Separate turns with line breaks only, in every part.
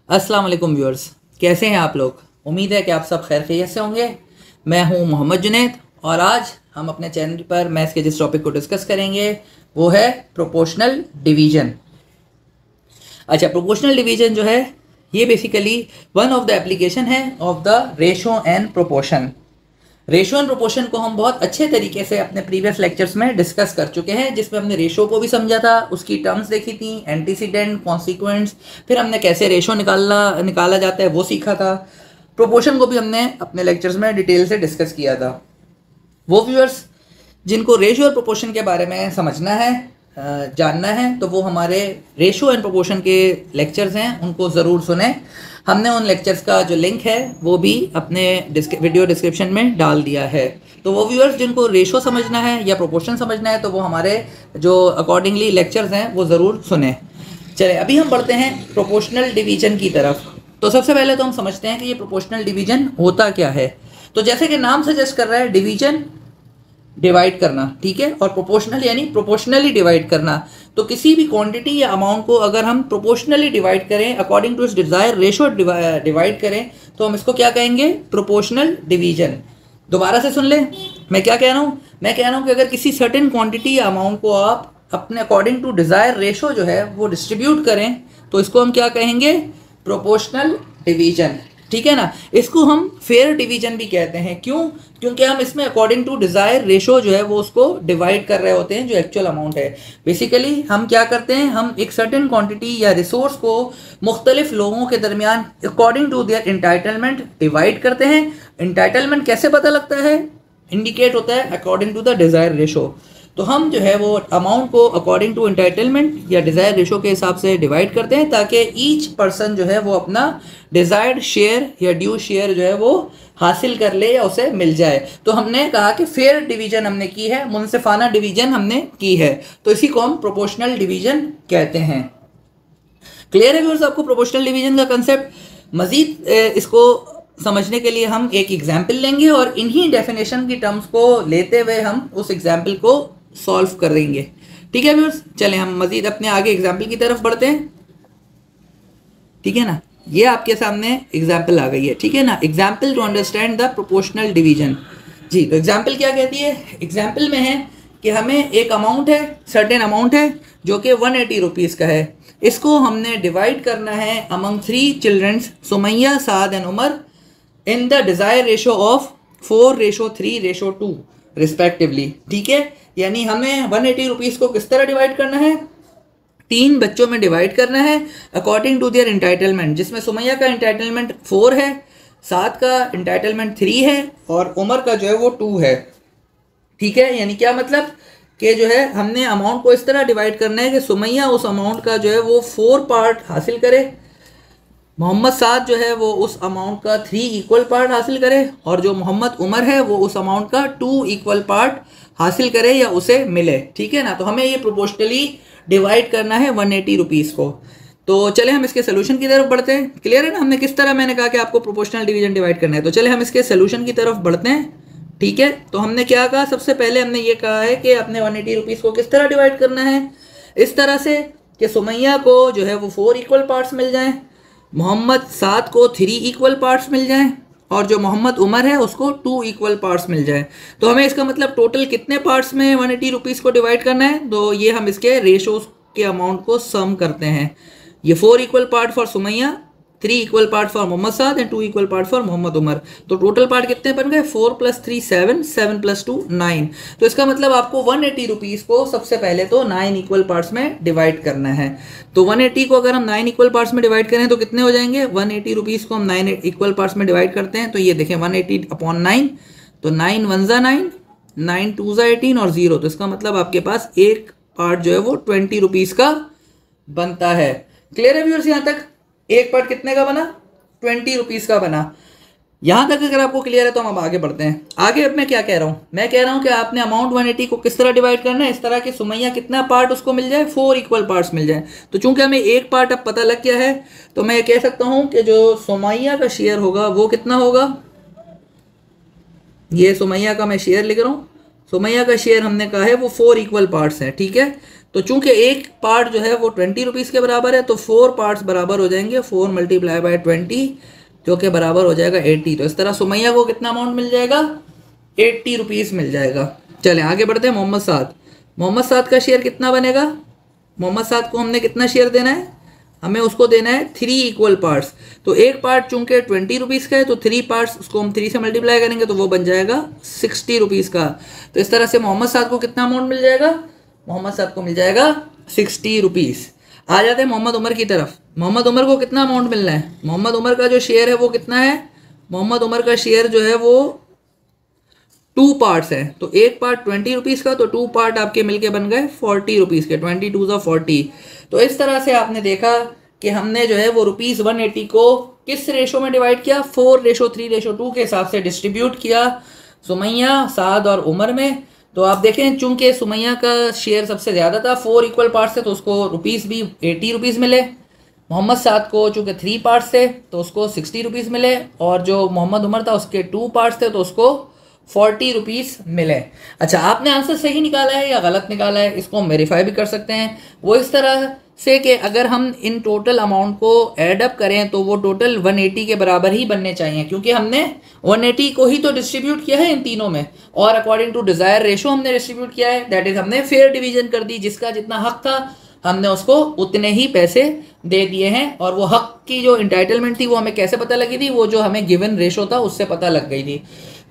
अस्सलाम वालेकुम व्यूअर्स, कैसे हैं आप लोग। उम्मीद है कि आप सब खैर खैरियत से होंगे। मैं हूं मोहम्मद जुनैद और आज हम अपने चैनल पर मैथ्स के जिस टॉपिक को डिस्कस करेंगे वो है प्रोपोर्शनल डिवीजन। अच्छा, प्रोपोर्शनल डिवीजन जो है ये basically one of the application है of the ratio and proportion. Ratio and proportion को हम बहुत अच्छे तरीके से अपने प्रीवियस लेक्चर्स में डिस्कस कर चुके हैं, जिसमें हमने रेशो को भी समझा था, उसकी टर्म्स देखी थी, एंटीसीडेंट, कॉन्सिक्वेंट्स, फिर हमने कैसे रेशो निकाला जाता है वो सीखा था। प्रोपोर्शन को भी हमने अपने लेक्चर्स में डिटेल से डिस्कस किया था। वो व्यूअर्स जिनको रेशो और प्रोपोर्शन के बारे में समझना है, जानना है, तो वो हमारे रेशो एंड प्रोपोर्शन के लेक्चर्स हैं, उनको ज़रूर सुने। हमने उन लेक्चर्स का जो लिंक है वो भी अपने वीडियो डिस्क्रिप्शन में डाल दिया है। तो वो व्यूअर्स जिनको रेशो समझना है या प्रोपोर्शन समझना है तो वो हमारे जो अकॉर्डिंगली लेक्चर्स हैं वो ज़रूर सुने। चले अभी हम बढ़ते हैं प्रोपोर्शनल डिवीजन की तरफ। तो सबसे पहले तो हम समझते हैं कि ये प्रोपोर्शनल डिवीजन होता क्या है। तो जैसे कि नाम सजेस्ट कर रहा है, डिवीजन डिवाइड करना, ठीक है, और प्रोपोर्शनल यानी प्रोपोर्शनली डिवाइड करना। तो किसी भी क्वांटिटी या अमाउंट को अगर हम प्रोपोर्शनली डिवाइड करें, according to its desire ratio divide करें, तो हम इसको क्या कहेंगे, प्रोपोर्शनल डिवीजन। दोबारा से सुन ले, मैं क्या कह रहा हूँ। मैं कह रहा हूँ कि अगर किसी सर्टेन क्वांटिटी या अमाउंट को आप अपने अकॉर्डिंग टू डिजायर रेशो जो है वो डिस्ट्रीब्यूट करें तो इसको हम क्या कहेंगे, प्रोपोर्शनल डिवीजन, ठीक है ना। इसको हम फेयर डिवीजन भी कहते हैं। क्यों? क्योंकि हम इसमें अकॉर्डिंग टू डिजायर रेशो जो है वो उसको डिवाइड कर रहे होते हैं जो एक्चुअल अमाउंट है। बेसिकली हम क्या करते हैं, हम एक सर्टेन क्वांटिटी या रिसोर्स को मुख्तलिफ लोगों के दरमियान according to their entitlement divide करते हैं। इंटाइटलमेंट कैसे पता लगता है, इंडिकेट होता है according to the desire ratio. तो हम जो है वो अमाउंट को अकॉर्डिंग टू इंटाइटलमेंट या डिज़ायर रेशो के हिसाब से डिवाइड करते हैं ताकि ईच पर्सन जो है वो अपना डिज़ायर्ड शेयर या ड्यू शेयर जो है वो हासिल कर ले या उसे मिल जाए। तो हमने कहा कि फेयर डिवीजन हमने की है, मुनसिफाना डिवीजन हमने की है, तो इसी को हम प्रोपोर्शनल डिवीजन कहते हैं। क्लियर है व्यूअर्स आपको प्रोपोर्शनल डिवीजन का कंसेप्ट। मजीद इसको समझने के लिए हम एक एग्जाम्पल लेंगे और इन्हीं डेफिनेशन की टर्म्स को लेते हुए हम उस एग्जाम्पल को सॉल्व करेंगे, ठीक है व्यूअर्स। चलें हम मजीद अपने आगे एग्जाम्पल की तरफ बढ़ते हैं, ठीक है ना। ये आपके सामने एग्जाम्पल आ गई है, ठीक है ना। Example to understand the proportional division. जी, तो एग्जाम्पल क्या कहती है। एग्जाम्पल में है कि हमें एक अमाउंट है, सर्टेन अमाउंट है जो कि 180 रुपीज़ का है। इसको हमने डिवाइड करना है among 3 childrens, Sumaiya, Saad and Umar, in the desire ratio of 4:3:2 respectively, ठीक है। यानी हमें 180 रुपीज़ को किस तरह डिवाइड करना है, 3 बच्चों में डिवाइड करना है अकॉर्डिंग टू देयर इंटाइटलमेंट, जिसमें सुमैया का इंटाइटलमेंट 4 है, साद का इंटाइटलमेंट 3 है और उमर का जो है वो 2 है, ठीक है। यानी क्या मतलब कि जो है हमने अमाउंट को इस तरह डिवाइड करना है कि सुमैया उस अमाउंट का जो है वो 4 पार्ट हासिल करे, मोहम्मद साद जो है वो उस अमाउंट का 3 इक्वल पार्ट हासिल करे और जो मोहम्मद उमर है वो उस अमाउंट का 2 इक्वल पार्ट हासिल करे या उसे मिले, ठीक है ना। तो हमें ये प्रोपोर्शनली डिवाइड करना है 180 रुपीज़ को। तो चले हम इसके सोल्यूशन की तरफ बढ़ते हैं। क्लियर है ना, हमने किस तरह, मैंने कहा कि आपको प्रोपोर्शनल डिवीजन डिवाइड करना है। तो चले हम इसके सोल्यूशन की तरफ बढ़ते हैं, ठीक है। तो हमने क्या कहा, सबसे पहले हमने ये कहा है कि अपने 180 रुपीज़ को किस तरह डिवाइड करना है, इस तरह से कि सुमैया को जो है वो 4 इक्वल पार्ट्स मिल जाएँ, मोहम्मद साद को 3 इक्वल पार्ट्स मिल जाएं और जो मोहम्मद उमर है उसको 2 इक्वल पार्ट्स मिल जाएं। तो हमें इसका मतलब टोटल कितने पार्ट्स में 180 रुपीज़ को डिवाइड करना है, तो ये हम इसके रेशोज के अमाउंट को सम करते हैं। ये 4 equal part for Sumaiya, 3 equal part for Mohammad Saad and 2 equal part for Mohammad Umar. तो टोटल पार्ट कितने बन गए, 4 + 3 7, 7 + 2 9। तो इसका मतलब आपको 180 रुपीज़ को सबसे पहले तो 9 इक्वल पार्ट्स में डिवाइड करना है। तो 180 को अगर हम 9 इक्वल पार्ट्स में डिवाइड करें तो कितने हो जाएंगे, 180 रुपीज़ को हम 9 इक्वल पार्ट्स में डिवाइड करते हैं तो ये देखें 180/9, तो 9 1 ज़ा 9, 9 2 ज़ा 18 और 0। तो इसका मतलब आपके पास एक पार्ट जो है वो 20 रुपीज़ का बनता है। क्लियर है व्यूअर्स, यहाँ तक एक पार्ट कितने का बना, 20 रुपीज़ का बना। यहाँ तक अगर आपको क्लियर है तो हम अब आगे बढ़ते हैं। आगे अब मैं क्या कह रहा हूँ, मैं कह रहा हूँ कि आपने अमाउंट 180 को किस तरह डिवाइड करना है, इस तरह कि सुमैया कितना पार्ट उसको मिल जाए, 4 इक्वल पार्ट्स मिल जाए। तो चूंकि हमें एक पार्ट अब पता लग गया है तो मैं कह सकता हूँ कि जो सुमैया का शेयर होगा वो कितना होगा, ये सुमैया का मैं शेयर लिख रहा हूँ, सुमैया का शेयर हमने कहा है वो 4 इक्वल पार्ट्स हैं, ठीक है। तो चूंकि एक पार्ट जो है वो 20 रुपीज़ के बराबर है, तो 4 पार्ट्स बराबर हो जाएंगे 4 मल्टीप्लाई बाय 20, जो कि बराबर हो जाएगा 80। तो इस तरह सुमैया को कितना अमाउंट मिल जाएगा, 80 रुपीज़ मिल जाएगा। चलें आगे बढ़ते हैं। मोहम्मद साद, मोहम्मद साद का शेयर कितना बनेगा, मोहम्मद साद को हमने कितना शेयर देना है, हमें उसको देना है 3 इक्वल पार्ट्स। तो एक पार्ट चूंकि 20 रुपीज़ का है, तो 3 पार्ट्स उसको हम 3 से मल्टीप्लाई करेंगे तो वो बन जाएगा 60 रुपीज़ का। तो इस तरह से मोहम्मद साद को कितना अमाउंट मिल जाएगा, मोहम्मद साद को मिल जाएगा 60 रुपीज़। आ जाते हैं मोहम्मद उमर की तरफ। मोहम्मद उमर को कितना अमाउंट मिलना है, मोहम्मद उमर का जो शेयर है वो कितना है, मोहम्मद उमर का शेयर जो है वो 2 पार्ट्स है। तो एक पार्ट 20 रुपीज़ का, तो 2 पार्ट आपके मिलके बन गए 40 रुपीज़ के, 22 40। तो इस तरह से आपने देखा कि हमने जो है वो ₹180 को किस रेशो में डिवाइड किया, 4:3:2 के हिसाब से डिस्ट्रीब्यूट किया सुमैया, साद और उमर में। तो आप देखें चूंकि सुमैया का शेयर सबसे ज़्यादा था, 4 इक्वल पार्ट्स थे, तो उसको रुपीज़ भी 80 रुपीज़ मिले। मोहम्मद साद को चूंकि 3 पार्ट्स थे तो उसको 60 रुपीज़ मिले, और जो मोहम्मद उमर था उसके 2 पार्ट्स थे तो उसको 40 रुपीज़ मिले। अच्छा, आपने आंसर सही निकाला है या गलत निकाला है, इसको हम वेरीफाई भी कर सकते हैं। वो इस तरह से कि अगर हम इन टोटल अमाउंट को ऐड अप करें तो वो टोटल 180 के बराबर ही बनने चाहिए, क्योंकि हमने 180 को ही तो डिस्ट्रीब्यूट किया है इन तीनों में, और अकॉर्डिंग टू डिज़ायर रेशो हमने डिस्ट्रीब्यूट किया है। दैट इज हमने फेयर डिवीजन कर दी, जिसका जितना हक था हमने उसको उतने ही पैसे दे दिए हैं। और वो हक की जो इंटाइटलमेंट थी वो हमें कैसे पता लगी थी, वो जो हमें गिवन रेशो था उससे पता लग गई थी।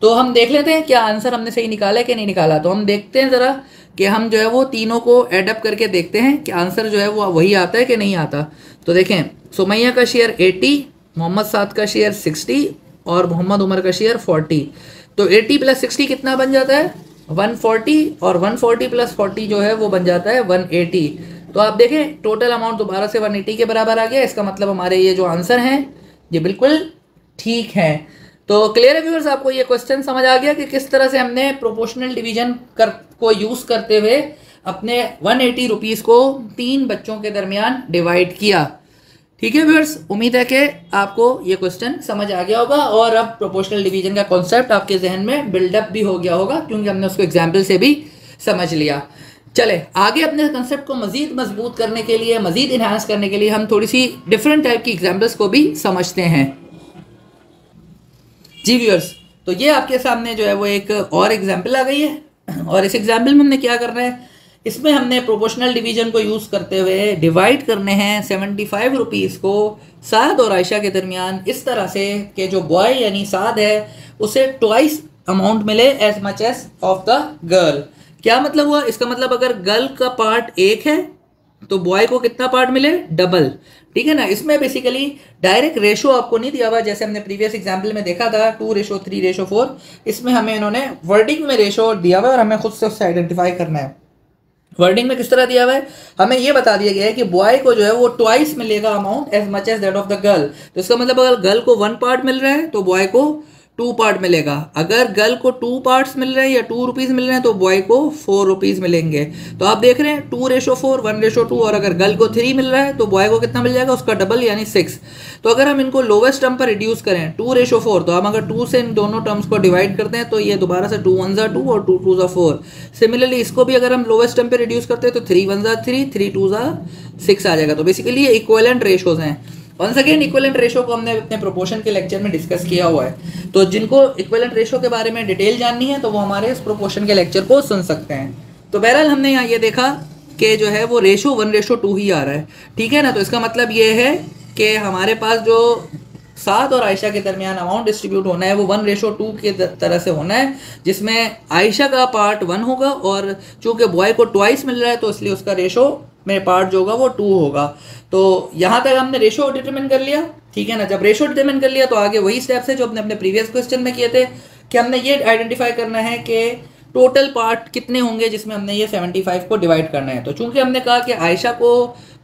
तो हम देख लेते हैं क्या आंसर हमने सही निकाला है कि नहीं निकाला। तो हम देखते हैं ज़रा कि हम जो है वो तीनों को एड अप करके देखते हैं कि आंसर जो है वो वही आता है कि नहीं आता। तो देखें, सुमैया का शेयर 80, मोहम्मद साद का शेयर 60 और मोहम्मद उमर का शेयर 40। तो 80 + 60 कितना बन जाता है, 140, और 140 + 40 जो है वो बन जाता है 180। तो आप देखें टोटल अमाउंट दोबारा से 180 के बराबर आ गया। इसका मतलब हमारे ये जो आंसर हैं ये बिल्कुल ठीक है। तो क्लियर है व्यूअर्स, आपको ये क्वेश्चन समझ आ गया कि किस तरह से हमने प्रोपोर्शनल डिवीजन को यूज़ करते हुए अपने 180 रुपीज़ को 3 बच्चों के दरमियान डिवाइड किया। ठीक है व्यूअर्स, उम्मीद है कि आपको ये क्वेश्चन समझ आ गया होगा, और अब प्रोपोर्शनल डिवीजन का कॉन्सेप्ट आपके जहन में बिल्डअप भी हो गया होगा, क्योंकि हमने उसको एग्जाम्पल से भी समझ लिया। चले आगे अपने कंसेप्ट को मज़ीद मजबूत करने के लिए, मज़ीद इन्हांस करने के लिए हम थोड़ी सी डिफरेंट टाइप की एग्जाम्पल्स को भी समझते हैं। जी व्यूअर्स, तो ये आपके सामने जो है वो एक और एग्जाम्पल आ गई है, और इस एग्जाम्पल में हमने क्या करना है, इसमें हमने प्रोपोर्शनल डिवीजन को यूज़ करते हुए डिवाइड करने हैं 75 रुपीज़ को साद और आयशा के दरमियान, इस तरह से कि जो बॉय यानी साद है उसे ट्वाइस अमाउंट मिले as much as of the girl. क्या मतलब हुआ, इसका मतलब अगर गर्ल का पार्ट 1 है तो बॉय को कितना पार्ट मिले, डबल। ठीक है ना। इसमें बेसिकली डायरेक्ट रेशो आपको नहीं दिया हुआ, जैसे हमने प्रीवियस एग्जांपल में देखा था 2:3:4। इसमें हमें इन्होंने वर्डिंग में रेशो दिया हुआ है और हमें खुद से उससे आइडेंटिफाई करना है। वर्डिंग में किस तरह दिया हुआ है, हमें ये बता दिया गया है कि बॉय को जो है वो ट्वाइस मिलेगा amount as much as that of the girl. तो इसका मतलब अगर गर्ल को 1 पार्ट मिल रहा है तो बॉय को 2 पार्ट मिलेगा। अगर गर्ल को 2 पार्ट्स मिल रहे हैं या 2 रुपीज़ मिल रहे हैं तो बॉय को 4 रुपीज़ मिलेंगे। तो आप देख रहे हैं 2:4, 1:2, और अगर गर्ल को 3 मिल रहा है तो बॉय को कितना मिल जाएगा, उसका डबल यानी 6। तो अगर हम इनको लोवेस्ट टर्म पर रिड्यूस करें 2:4, तो हम अगर 2 से इन दोनों टर्म्स को डिवाइड करते हैं तो ये दोबारा से 2 1 2 और 2 2 4। सिमिलरली इसको भी अगर हम लोवेस्ट टर्म पर रिड्यूस करते हैं तो 3 1 3, 3 2 6 आ जाएगा। तो बेसिकली ये इक्विवेलेंट रेशोज हैं। वंस अगेन इक्विवेलेंट रेशो को हमने अपने प्रोपोर्शन के लेक्चर में डिस्कस किया हुआ है, तो जिनको इक्विवेलेंट रेशो के बारे में डिटेल जाननी है तो वो हमारे इस प्रोपोर्शन के लेक्चर को सुन सकते हैं। तो बहरहाल हमने यहाँ ये देखा कि जो है वो रेशो 1:2 ही आ रहा है। ठीक है ना। तो इसका मतलब ये है कि हमारे पास जो साद और आयशा के दरमियान अमाउंट डिस्ट्रीब्यूट होना है वो 1:2 के तरह से होना है, जिसमें आयशा का पार्ट 1 होगा, और चूँकि बॉय को ट्वाइस मिल रहा है तो इसलिए उसका रेशो में पार्ट जो होगा वो 2 होगा। तो यहाँ तक हमने रेशो डिटरमिन कर लिया। ठीक है ना। जब रेशो डिटरमिन कर लिया तो आगे वही स्टेप्स है जो हमने अपने प्रीवियस क्वेश्चन में किए थे, कि हमने ये आइडेंटिफाई करना है कि टोटल पार्ट कितने होंगे जिसमें हमने ये 75 को डिवाइड करना है। तो चूंकि हमने कहा कि आयशा को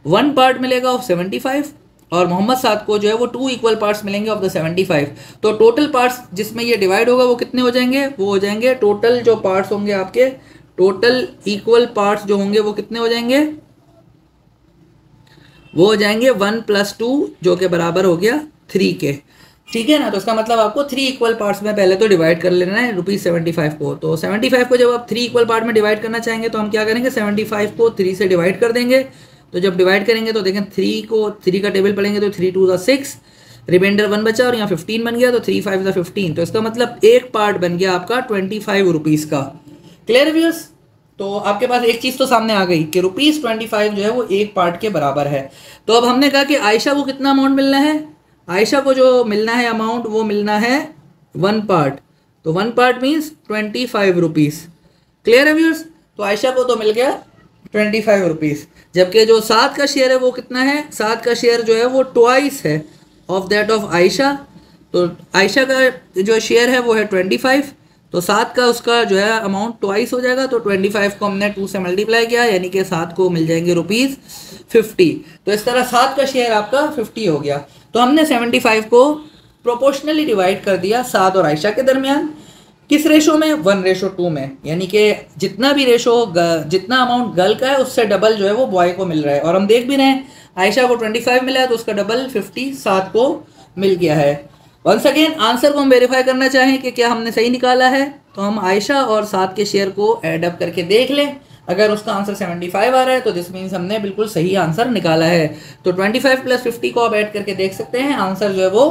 1 पार्ट मिलेगा ऑफ 75 और मोहम्मद साद को जो है वो 2 इक्वल पार्ट्स मिलेंगे ऑफ द 75, तो टोटल पार्ट्स जिसमें ये डिवाइड होगा वो कितने हो जाएंगे, वो हो जाएंगे टोटल जो पार्ट्स होंगे आपके, टोटल इक्वल पार्ट्स जो होंगे वो कितने हो जाएंगे, वो हो जाएंगे 1 + 2 जो कि बराबर हो गया 3 के। ठीक है ना। तो इसका मतलब आपको 3 इक्वल पार्ट्स में पहले तो डिवाइड कर लेना है ₹75 को। तो 75 को जब आप 3 इक्वल पार्ट में डिवाइड करना चाहेंगे तो हम क्या करेंगे, 75 को 3 से डिवाइड कर देंगे। तो जब डिवाइड करेंगे तो देखें 3 का टेबल पढ़ेंगे तो 3 2 6, रिमाइंडर 1 बचा और यहाँ 15 बन गया, तो 3 5 15। तो इसका मतलब एक पार्ट बन गया आपका ₹25 का। Clear viewers. तो आपके पास एक चीज़ तो सामने आ गई कि ₹25 जो है वो एक पार्ट के बराबर है। तो अब हमने कहा कि आयशा को कितना अमाउंट मिलना है, आयशा को जो मिलना है अमाउंट वो मिलना है 1 पार्ट। तो 1 पार्ट मीन्स ₹25। क्लियर है व्यूअर्स। तो आयशा को तो मिल गया ₹25, जबकि जो 7 का शेयर है वो कितना है, 7 का शेयर जो है वो ट्वाइस है ऑफ दैट ऑफ आयशा। तो आयशा का जो शेयर है वो है 25, तो 7 का उसका जो है अमाउंट ट्वाइस हो जाएगा। तो 25 को हमने 2 से मल्टीप्लाई किया, यानी कि 7 को मिल जाएंगे ₹50। तो इस तरह 7 का शेयर आपका 50 हो गया। तो हमने 75 को प्रोपोर्शनली डिवाइड कर दिया 7 और आयशा के दरमियान। किस रेशो में, 1:2 में, यानी कि जितना भी रेशो, जितना अमाउंट गर्ल का है उससे डबल जो है वो बॉय को मिल रहा है। और हम देख भी रहे हैं आयशा को 25 मिला है तो उसका डबल 50 7 को मिल गया है। वंस अगेन आंसर को हम वेरीफाई करना चाहें कि क्या हमने सही निकाला है, तो हम आयशा और 7 के शेयर को ऐड अप करके देख लें। अगर उसका आंसर 75 आ रहा है तो दिस मीन्स हमने बिल्कुल सही आंसर निकाला है। तो 25 + 50 को आप ऐड करके देख सकते हैं, आंसर जो है वो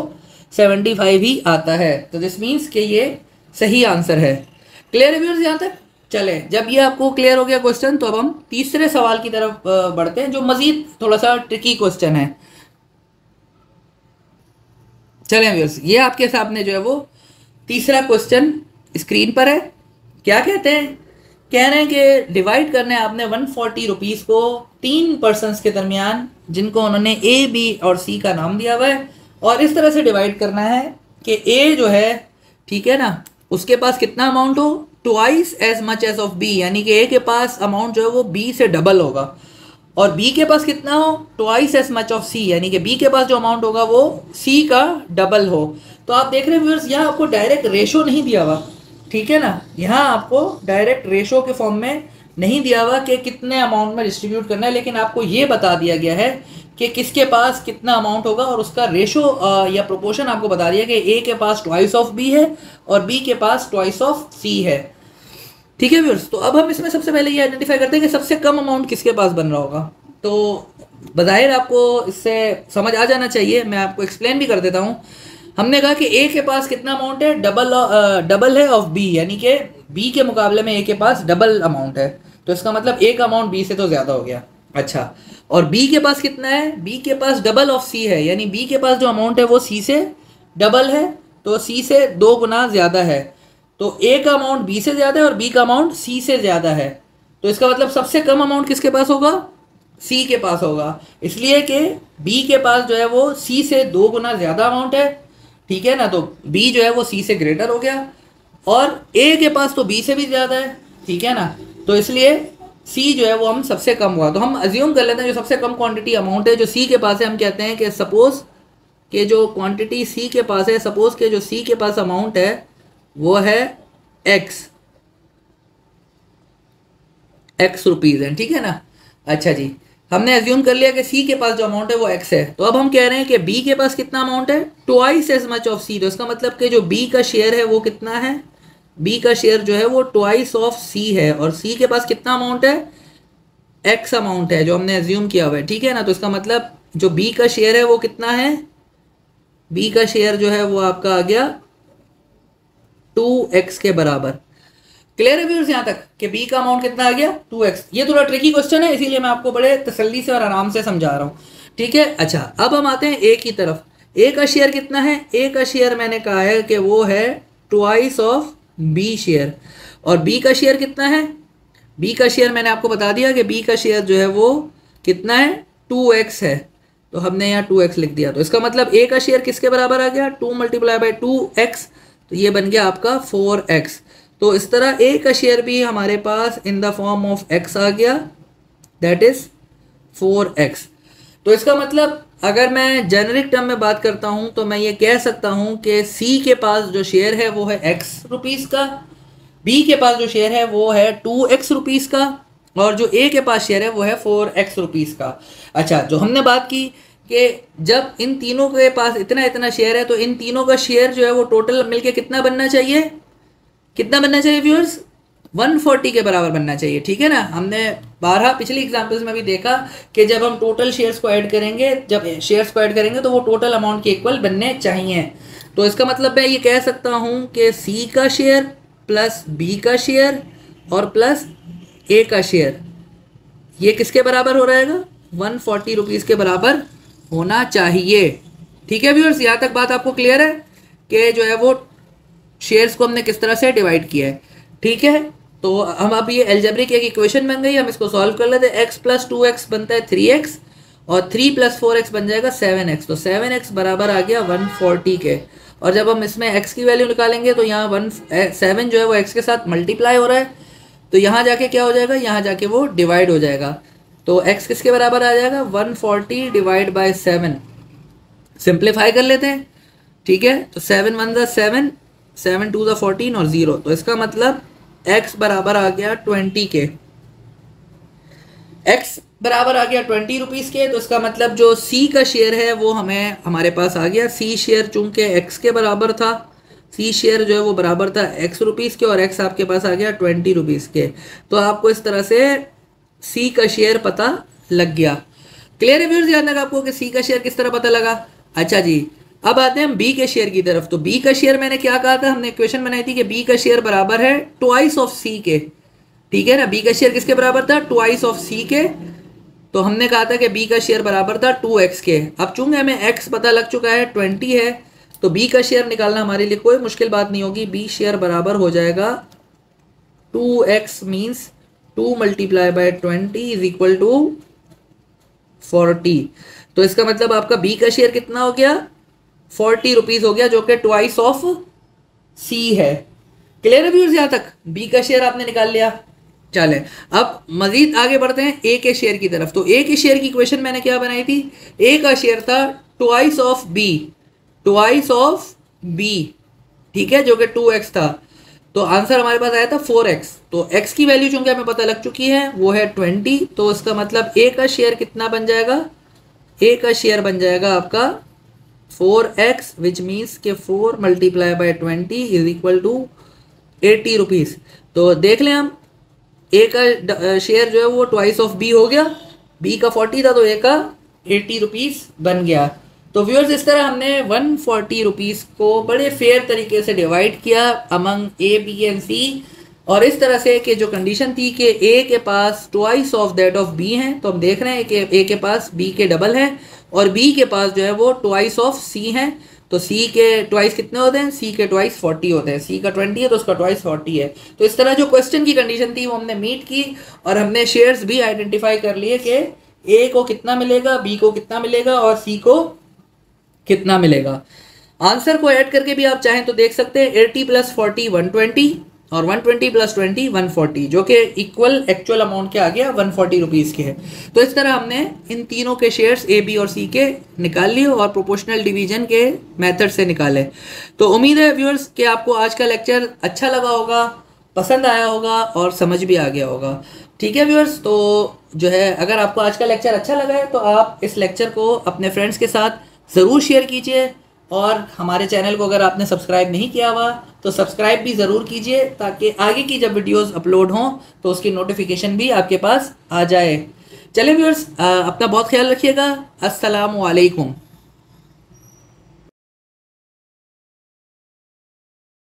75 ही आता है। तो दिस मीन्स कि ये सही आंसर है। क्लियर है व्यूअर्स यहाँ तक। चले, जब ये आपको क्लियर हो गया क्वेश्चन, तो अब हम तीसरे सवाल की तरफ बढ़ते हैं, जो मजीद थोड़ा सा ट्रिकी क्वेश्चन है। चलें व्यूअर्स, ये आपके सामने जो है वो तीसरा क्वेश्चन स्क्रीन पर है। क्या कहते हैं, कह रहे हैं कि डिवाइड करना है आपने ₹140 को 3 पर्सन्स के दरमियान, जिनको उन्होंने A, B और C का नाम दिया हुआ है, और इस तरह से डिवाइड करना है कि A जो है, ठीक है ना, उसके पास कितना अमाउंट हो, twice as much as of B, यानी कि A के पास अमाउंट जो है वो B से डबल होगा, और B के पास कितना हो, twice as much of C, यानी कि B के पास जो अमाउंट होगा वो C का डबल हो। तो आप देख रहे हैं व्यूअर्स, यहाँ आपको डायरेक्ट रेशो नहीं दिया हुआ, ठीक है ना, यहाँ आपको डायरेक्ट रेशो के फॉर्म में नहीं दिया हुआ कि कितने अमाउंट में डिस्ट्रीब्यूट करना है, लेकिन आपको ये बता दिया गया है कि किसके पास कितना अमाउंट होगा, और उसका रेशो या प्रोपोर्शन आपको बता दिया कि A के पास ट्वाइस ऑफ B है और B के पास ट्वाइस ऑफ C है। ठीक है व्यूअर्स। तो अब हम इसमें सबसे पहले ये आइडेंटिफाई करते हैं कि सबसे कम अमाउंट किसके पास बन रहा होगा। तो बज़ाहिर आपको इससे समझ आ जाना चाहिए, मैं आपको एक्सप्लेन भी कर देता हूँ। हमने कहा कि A के पास कितना अमाउंट है, डबल है ऑफ B, यानी कि B के मुकाबले में A के पास डबल अमाउंट है। तो इसका मतलब A का अमाउंट B से तो ज़्यादा हो गया। अच्छा, और B के पास कितना है, B के पास डबल ऑफ C है, यानी B के पास जो अमाउंट है वो C से डबल है, तो C से 2 गुना ज़्यादा है। तो A का अमाउंट B से ज़्यादा है और B का अमाउंट C से ज़्यादा है। तो इसका मतलब सबसे कम अमाउंट किसके पास होगा, C के पास होगा, इसलिए कि B के पास जो है वो C से 2 गुना ज़्यादा अमाउंट है, ठीक है ना। तो B जो है वो C से ग्रेटर हो गया, और A के पास तो B से भी ज़्यादा है, ठीक है ना। तो इसलिए C जो है वो हम सबसे कम हुआ। तो हम अज्यूम कर लेते हैं जो सबसे कम क्वांटिटी अमाउंट है जो C के पास है, हम कहते हैं कि सपोज कि जो क्वांटिटी C के पास है, सपोज के जो C के पास अमाउंट है वो है x रुपीज़ है, ठीक है ना। अच्छा जी, हमने अज्यूम कर लिया कि C के पास जो अमाउंट है वो x है। तो अब हम कह रहे हैं कि B के पास कितना अमाउंट है, twice as much of C। तो इसका मतलब कि जो B का शेयर है वो कितना है, B का शेयर जो है वो ट्वाइस ऑफ C है, और C के पास कितना अमाउंट है, x अमाउंट है जो हमने अज्यूम किया हुआ है, ठीक है ना। तो इसका मतलब जो B का शेयर है वो कितना है, B का शेयर जो है वो आपका आ गया 2x के बराबर। क्लियर है व्यूअर्स यहाँ तक कि B का अमाउंट कितना आ गया, 2x। ये थोड़ा ट्रिकी क्वेश्चन है, इसीलिए मैं आपको बड़े तसल्ली से और आराम से समझा रहा हूँ, ठीक है। अच्छा, अब हम आते हैं A की तरफ। A का शेयर कितना है, A का शेयर मैंने कहा है कि वो है ट्वाइस ऑफ B शेयर, और B का शेयर कितना है, B का शेयर मैंने आपको बता दिया कि B का शेयर जो है वो कितना है, 2x है। तो हमने यहाँ 2x लिख दिया। तो इसका मतलब A का शेयर किसके बराबर आ गया, 2 × 2x, तो ये बन गया आपका 4x। तो इस तरह A का शेयर भी हमारे पास in the form of x आ गया, दैट इज 4x। तो इसका मतलब अगर मैं जेनरिक टर्म में बात करता हूं तो मैं ये कह सकता हूं कि C के पास जो शेयर है वो है x रुपीज़ का, B के पास जो शेयर है वो है 2x रुपीज़ का, और जो A के पास शेयर है वो है 4x रुपीज़ का। अच्छा, जो हमने बात की कि जब इन तीनों के पास इतना इतना शेयर है तो इन तीनों का शेयर जो है वो टोटल मिलके कितना बनना चाहिए, कितना बनना चाहिए व्यूअर्स, 140 के बराबर बनना चाहिए। ठीक है ना, हमने 12 पिछली एग्जांपल्स में भी देखा कि जब हम टोटल शेयर्स को ऐड करेंगे, जब शेयर्स को ऐड करेंगे तो वो टोटल अमाउंट के इक्वल बनने चाहिए। तो इसका मतलब मैं ये कह सकता हूँ कि सी का शेयर प्लस बी का शेयर और प्लस ए का शेयर ये किसके बराबर हो रहेगा, 140 रुपीज़ के बराबर होना चाहिए। ठीक है व्यूअर्स, यहाँ तक बात आपको क्लियर है कि जो है वो शेयर्स को हमने किस तरह से डिवाइड किया है। ठीक है, तो हम अब ये एल्जेब्रिक एक इक्वेशन बन गई, हम इसको सॉल्व कर लेते हैं। x प्लस 2x बनता है 3x और 3 प्लस 4x बन जाएगा 7x। तो 7x बराबर आ गया 140 के। और जब हम इसमें x की वैल्यू निकालेंगे तो यहाँ 7 जो है वो x के साथ मल्टीप्लाई हो रहा है, तो यहाँ जाके क्या हो जाएगा, यहाँ जाके वो डिवाइड हो जाएगा। तो x किसके बराबर आ जाएगा, 140 डिवाइड बाय 7। सिंप्लीफाई कर लेते हैं। ठीक है, तो 7 1 ज़ा 7, 7 2 ज़ा 14 और 0। तो इसका मतलब x बराबर आ गया 20 के। x बराबर आ गया 20 रुपीज़ के। तो इसका मतलब जो c का शेयर है वो हमारे पास आ गया। c शेयर चूंकि x के बराबर था, c शेयर जो है वो बराबर था x रुपीज़ के और x आपके पास आ गया 20 रुपीज़ के। तो आपको इस तरह से c का शेयर पता लग गया। क्लियर है व्यूअर्स, याद लगा आपको कि c का शेयर किस तरह पता लगा। अच्छा जी, अब आते हैं हम b के शेयर की तरफ। तो b का शेयर मैंने क्या कहा था, हमने इक्वेशन बनाई थी कि b का शेयर बराबर है ट्वाइस ऑफ c के। ठीक है ना, b का शेयर किसके बराबर था, ट्वाइस ऑफ c के। तो हमने कहा था कि b का शेयर बराबर था 2x के। अब चूंकि हमें x पता लग चुका है 20 है, तो b का शेयर निकालना हमारे लिए कोई मुश्किल बात नहीं होगी। b शेयर बराबर हो जाएगा 2x means 2 multiply by 20 is equal to 40। तो इसका मतलब आपका b का शेयर कितना हो गया, 40 रुपीज़ हो गया, जो कि ट्वाइस ऑफ c है। क्लियर है व्यूअर्स, यहाँ तक b का शेयर आपने निकाल लिया। चले अब मजीद आगे बढ़ते हैं a के शेयर की तरफ। तो a के शेयर की इक्वेशन मैंने क्या बनाई थी, a का शेयर था twice of b, twice of b। ठीक है, जो कि 2x था। तो आंसर हमारे पास आया था 4x। तो x की वैल्यू चूंकि हमें पता लग चुकी है वो है 20। तो इसका मतलब a का शेयर कितना बन जाएगा, a का शेयर बन जाएगा आपका 4x विच मीन्स के 4 multiply by 20 is equal to 80 rupees. तो देख लें हम, a का शेयर जो है वो ट्वाइस ऑफ b हो गया, b का 40 था तो a का 80 रुपीज़ बन गया। तो व्यूअर्स, इस तरह हमने 140 रुपीज़ को बड़े फेयर तरीके से डिवाइड किया among a, b and c। और इस तरह से कि जो कंडीशन थी कि a के पास twice of that of b है, तो हम देख रहे हैं कि a के पास b के डबल है और b के पास जो है वो ट्वाइस ऑफ c है। तो c के ट्वाइस कितने होते हैं, c के ट्वाइस 40 होते हैं। c का 20 है तो उसका ट्वाइस 40 है। तो इस तरह जो क्वेश्चन की कंडीशन थी वो हमने मीट की और हमने शेयर्स भी आइडेंटिफाई कर लिए कि a को कितना मिलेगा, b को कितना मिलेगा और c को कितना मिलेगा। आंसर को ऐड करके भी आप चाहें तो देख सकते हैं 80 प्लस 40 120 और 120 प्लस 20 140, जो कि इक्वल एक्चुअल अमाउंट के आ गया 140 रुपीज़ के है। तो इस तरह हमने इन तीनों के शेयर्स ए, बी और सी के निकाल लिए और प्रोपोर्शनल डिवीजन के मेथड से निकाले। तो उम्मीद है व्यूअर्स कि आपको आज का लेक्चर अच्छा लगा होगा, पसंद आया होगा और समझ भी आ गया होगा। ठीक है व्यूअर्स, तो जो है अगर आपको आज का लेक्चर अच्छा लगा है तो आप इस लेक्चर को अपने फ्रेंड्स के साथ ज़रूर शेयर कीजिए और हमारे चैनल को अगर आपने सब्सक्राइब नहीं किया हुआ तो सब्सक्राइब भी ज़रूर कीजिए ताकि आगे की जब वीडियोस अपलोड हों तो उसकी नोटिफिकेशन भी आपके पास आ जाए। चलिए व्यूअर्स, अपना बहुत ख्याल रखिएगा। अस्सलामु अलैकुम।